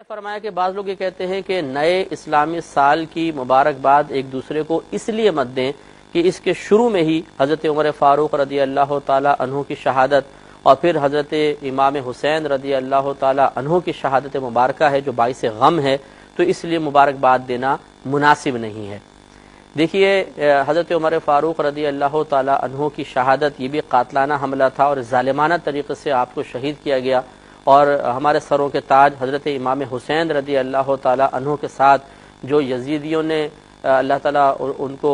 فرمایا کہ بعض لوگ یہ کہتے ہیں کہ نئے اسلامی سال کی مبارکباد ایک دوسرے کو اس لیے مت دیں کہ اس کے شروع میں ہی حضرت عمر فاروق رضی اللہ تعالی عنہ کی شہادت اور پھر حضرت امام حسین رضی اللہ تعالی عنہ کی شہادت مبارکہ ہے جو باعث غم ہے، تو اس لیے مبارکباد دینا مناسب نہیں ہے۔ دیکھیے حضرت عمر فاروق رضی اللہ تعالی عنہ کی شہادت یہ بھی قاتلانہ حملہ تھا اور ظالمانہ طریقے سے آپ کو شہید کیا گیا، اور ہمارے سروں کے تاج حضرت امام حسین رضی اللہ تعالی عنہ کے ساتھ جو یزیدیوں نے اللہ تعالیٰ ان کو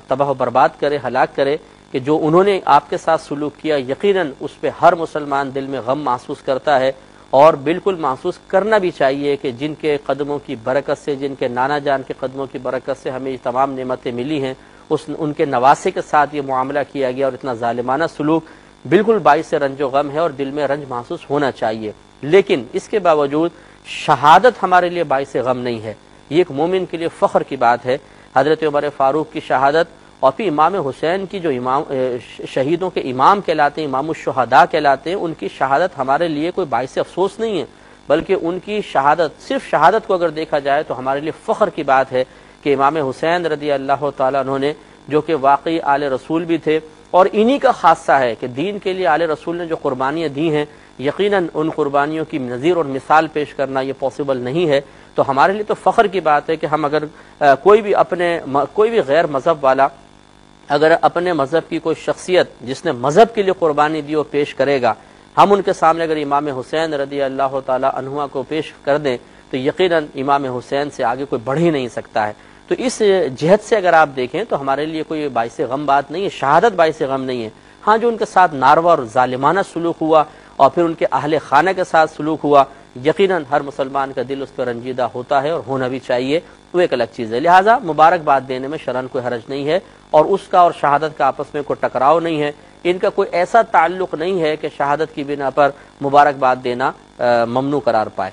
تباہ و برباد کرے، ہلاک کرے، کہ جو انہوں نے آپ کے ساتھ سلوک کیا، یقیناً اس پہ ہر مسلمان دل میں غم محسوس کرتا ہے، اور بالکل محسوس کرنا بھی چاہیے کہ جن کے قدموں کی برکت سے، جن کے نانا جان کے قدموں کی برکت سے ہمیں یہ تمام نعمتیں ملی ہیں، ان کے نواسے کے ساتھ یہ معاملہ کیا گیا اور اتنا ظالمانہ سلوک بالکل باعث رنج و غم ہے اور دل میں رنج محسوس ہونا چاہیے۔ لیکن اس کے باوجود شہادت ہمارے لیے باعث غم نہیں ہے، یہ ایک مومن کے لیے فخر کی بات ہے۔ حضرت عمر فاروق کی شہادت اور پھر امام حسین کی جو شہیدوں کے امام کہلاتے ہیں، امام الشہداء کہلاتے ہیں، ان کی شہادت ہمارے لیے کوئی باعث افسوس نہیں ہے، بلکہ ان کی شہادت، صرف شہادت کو اگر دیکھا جائے تو ہمارے لیے فخر کی بات ہے کہ امام حسین رضی اللہ تعالیٰ عنہ نے، جو کہ واقعی آل رسول بھی تھے، اور انہی کا خاصہ ہے کہ دین کے لیے آل رسول نے جو قربانیاں دی ہیں، یقیناً ان قربانیوں کی نظیر اور مثال پیش کرنا یہ پاسبل نہیں ہے۔ تو ہمارے لیے تو فخر کی بات ہے کہ ہم اگر کوئی بھی غیر مذہب والا اگر اپنے مذہب کی کوئی شخصیت جس نے مذہب کے لیے قربانی دی وہ پیش کرے گا، ہم ان کے سامنے اگر امام حسین رضی اللہ تعالی عنہ کو پیش کر دیں تو یقیناً امام حسین سے آگے کوئی بڑھ ہی نہیں سکتا ہے۔ تو اس جہت سے اگر آپ دیکھیں تو ہمارے لیے کوئی باعث غم بات نہیں ہے، شہادت باعث غم نہیں ہے۔ ہاں، جو ان کے ساتھ ناروا اور ظالمانہ سلوک ہوا اور پھر ان کے اہل خانہ کے ساتھ سلوک ہوا، یقیناً ہر مسلمان کا دل اس پر رنجیدہ ہوتا ہے اور ہونا بھی چاہیے، وہ ایک الگ چیز ہے۔ لہٰذا مبارکباد دینے میں شرعاً کوئی حرج نہیں ہے، اور اس کا اور شہادت کا آپس میں کوئی ٹکراؤ نہیں ہے، ان کا کوئی ایسا تعلق نہیں ہے کہ شہادت کی بنا پر مبارکباد دینا ممنوع قرار پائے۔